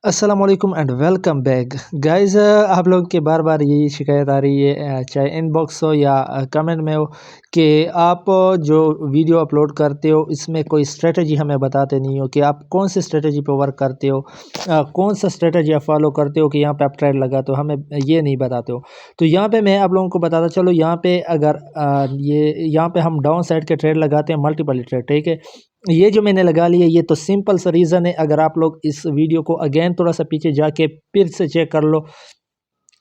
अस्सलाम वालेकुम and welcome back guys. आप लोगों के बार बार यही शिकायत आ रही है, चाहे इनबॉक्स हो या कमेंट में हो, कि आप जो वीडियो अपलोड करते हो इसमें कोई स्ट्रेटजी हमें बताते नहीं हो कि आप कौन सी स्ट्रेटजी पे वर्क करते हो, कौन सा स्ट्रेटजी आप फॉलो करते हो कि यहाँ पे आप ट्रेड लगाते हो, हमें ये नहीं बताते हो। तो यहाँ पे मैं आप लोगों को बताता चलो, यहाँ पे अगर यहाँ पे हम डाउन साइड के ट्रेड लगाते हैं, मल्टीपल ट्रेड, ठीक है। ये जो मैंने लगा लिया, ये तो सिंपल सा रीज़न है। अगर आप लोग इस वीडियो को अगेन थोड़ा सा पीछे जाके फिर से चेक कर लो,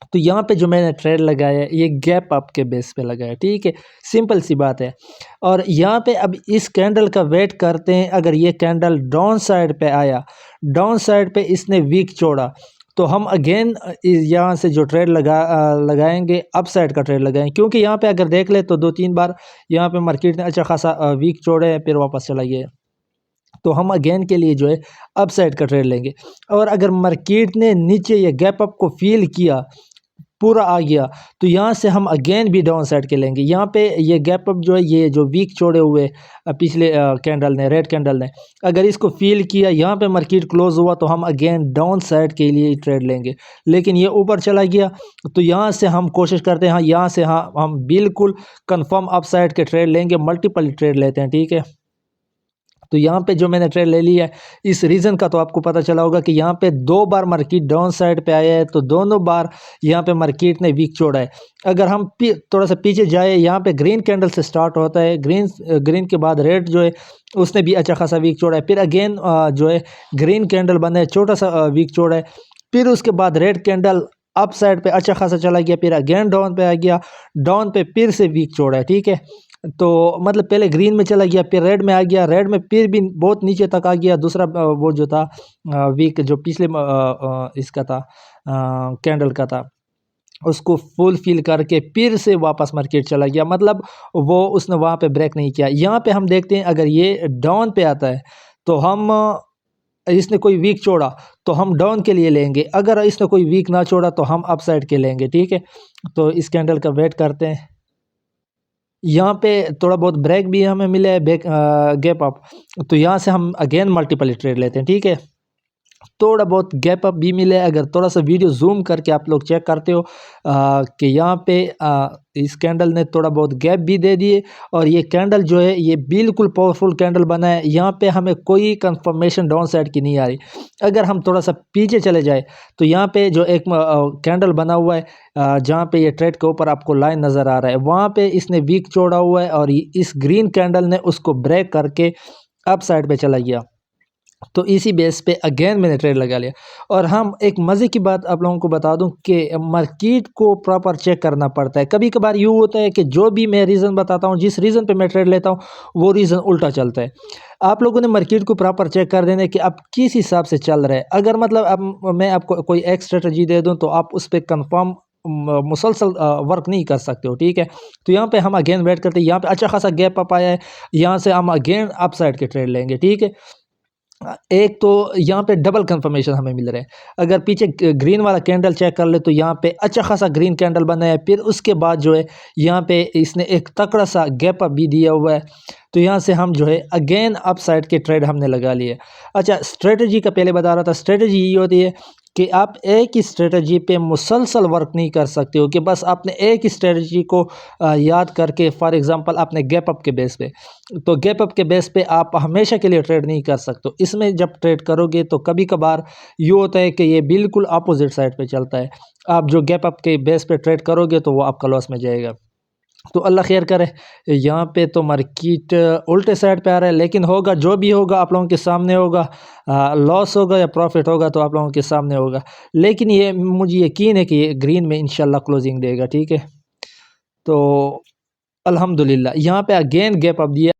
तो यहाँ पे जो मैंने ट्रेड लगाया है ये गैप अप के बेस पे लगाया है, ठीक है। सिंपल सी बात है। और यहाँ पे अब इस कैंडल का वेट करते हैं। अगर ये कैंडल डाउन साइड पे आया, डाउन साइड पे इसने वीक छोड़ा, तो हम अगेन यहाँ से जो ट्रेड लगाएंगे, अप साइड का ट्रेड लगाएंगे। क्योंकि यहाँ पे अगर देख ले तो 2-3 बार यहाँ पे मार्केट ने अच्छा खासा वीक छोड़े हैं, फिर वापस चला गया। तो हम अगेन के लिए जो है अप साइड का ट्रेड लेंगे। और अगर मार्केट ने नीचे ये गैप अप को फील किया, पूरा आ गया, तो यहाँ से हम अगेन भी डाउन साइड के लेंगे। यहाँ पे ये गैप अप जो है, ये जो वीक छोड़े हुए पिछले कैंडल ने, रेड कैंडल ने, अगर इसको फील किया, यहाँ पे मार्केट क्लोज हुआ, तो हम अगेन डाउन साइड के लिए ट्रेड लेंगे। लेकिन ये ऊपर चला गया, तो यहाँ से हम कोशिश करते हैं, हाँ यहाँ से हाँ हम बिल्कुल कंफर्म अप साइड के ट्रेड लेंगे, मल्टीपल ट्रेड लेते हैं, ठीक है। तो यहाँ पे जो मैंने ट्रेड ले लिया है, इस रीज़न का तो आपको पता चला होगा कि यहाँ पे 2 बार मार्केट डाउन साइड पे आया है, तो दोनों बार यहाँ पे मार्केट ने वीक छोड़ा है। अगर हम थोड़ा सा पीछे जाए, यहाँ पे ग्रीन कैंडल से स्टार्ट होता है, ग्रीन के बाद रेड जो है उसने भी अच्छा खासा वीक छोड़ा है, फिर अगेन जो है ग्रीन कैंडल बना है, छोटा सा वीक छोड़ा है, फिर उसके बाद रेड कैंडल अप साइड पे अच्छा खासा चला गया, फिर अगेन डाउन पे आ गया, डाउन पे फिर से वीक छोड़ा है, ठीक है। तो मतलब पहले ग्रीन में चला गया, फिर रेड में आ गया, रेड में फिर भी बहुत नीचे तक आ गया। दूसरा वो जो था वीक जो पिछले इसका था, कैंडल का था, उसको फुल फिल करके फिर से वापस मार्केट चला गया। मतलब वो उसने वहाँ पे ब्रेक नहीं किया। यहाँ पे हम देखते हैं, अगर ये डाउन पे आता है तो हम इसने कोई वीक छोड़ा तो हम डाउन के लिए लेंगे, अगर इसने कोई वीक ना छोड़ा तो हम अप साइड के लेंगे, ठीक है। तो इस कैंडल का वेट करते हैं। यहाँ पे थोड़ा बहुत ब्रेक भी हमें मिला है, गैप अप, तो यहाँ से हम अगेन मल्टीपल ट्रेड लेते हैं, ठीक है। थोड़ा बहुत गैप अप भी मिले। अगर थोड़ा सा वीडियो जूम करके आप लोग चेक करते हो कि यहाँ पे इस कैंडल ने थोड़ा बहुत गैप भी दे दिए, और ये कैंडल जो है ये बिल्कुल पावरफुल कैंडल बना है। यहाँ पे हमें कोई कंफर्मेशन डाउन साइड की नहीं आ रही। अगर हम थोड़ा सा पीछे चले जाए, तो यहाँ पे जो एक कैंडल बना हुआ है, जहाँ पे ये ट्रेड के ऊपर आपको लाइन नज़र आ रहा है, वहाँ पे इसने वीक छोड़ा हुआ है, और इस ग्रीन कैंडल ने उसको ब्रेक करके अप साइड पे चला गया। तो इसी बेस पे अगेन मैंने ट्रेड लगा लिया। और हम एक मज़े की बात आप लोगों को बता दूं कि मार्केट को प्रॉपर चेक करना पड़ता है। कभी कभार यूँ होता है कि जो भी मैं रीज़न बताता हूँ, जिस रीज़न पे मैं ट्रेड लेता हूँ, वो रीज़न उल्टा चलता है। आप लोगों ने मार्केट को प्रॉपर चेक कर देना कि आप किस हिसाब से चल रहे हैं। अगर मतलब अब मैं आपको कोई एक स्ट्रेटजी दे दूँ, तो आप उस पर कन्फर्म मुसलसल वर्क नहीं कर सकते हो, ठीक है। तो यहाँ पे हम अगेन वेट करते हैं। यहाँ पे अच्छा खासा गैप अप आया है, यहाँ से हम अगेन अप साइड के ट्रेड लेंगे, ठीक है। एक तो यहाँ पे डबल कंफर्मेशन हमें मिल रहे हैं। अगर पीछे ग्रीन वाला कैंडल चेक कर ले, तो यहाँ पे अच्छा खासा ग्रीन कैंडल बना है, फिर उसके बाद जो है यहाँ पे इसने एक तकड़ा सा गैप अप भी दिया हुआ है। तो यहाँ से हम जो है अगेन अप साइड के ट्रेड हमने लगा लिए। अच्छा, स्ट्रेटजी का पहले बता रहा था। स्ट्रेटजी ये होती है कि आप एक ही स्ट्रेटजी पे मुसलसल वर्क नहीं कर सकते हो, कि बस आपने एक ही स्ट्रेटजी को याद करके, फॉर एग्जांपल आपने गैप अप के बेस पे, तो गैप अप के बेस पे आप हमेशा के लिए ट्रेड नहीं कर सकते। इसमें जब ट्रेड करोगे तो कभी कभार ये होता है कि ये बिल्कुल अपोजिट साइड पे चलता है। आप जो गैप अप के बेस पे ट्रेड करोगे तो वो आपका लॉस में जाएगा। तो अल्लाह खैर करे। यहाँ पे तो मार्केट उल्टे साइड पे आ रहा है, लेकिन होगा जो भी होगा आप लोगों के सामने होगा। लॉस होगा या प्रॉफिट होगा तो आप लोगों के सामने होगा। लेकिन ये मुझे यकीन है कि ये ग्रीन में इंशाल्लाह क्लोजिंग देगा, ठीक है। तो अल्हम्दुलिल्लाह यहाँ पे अगेन गैप अप दिया।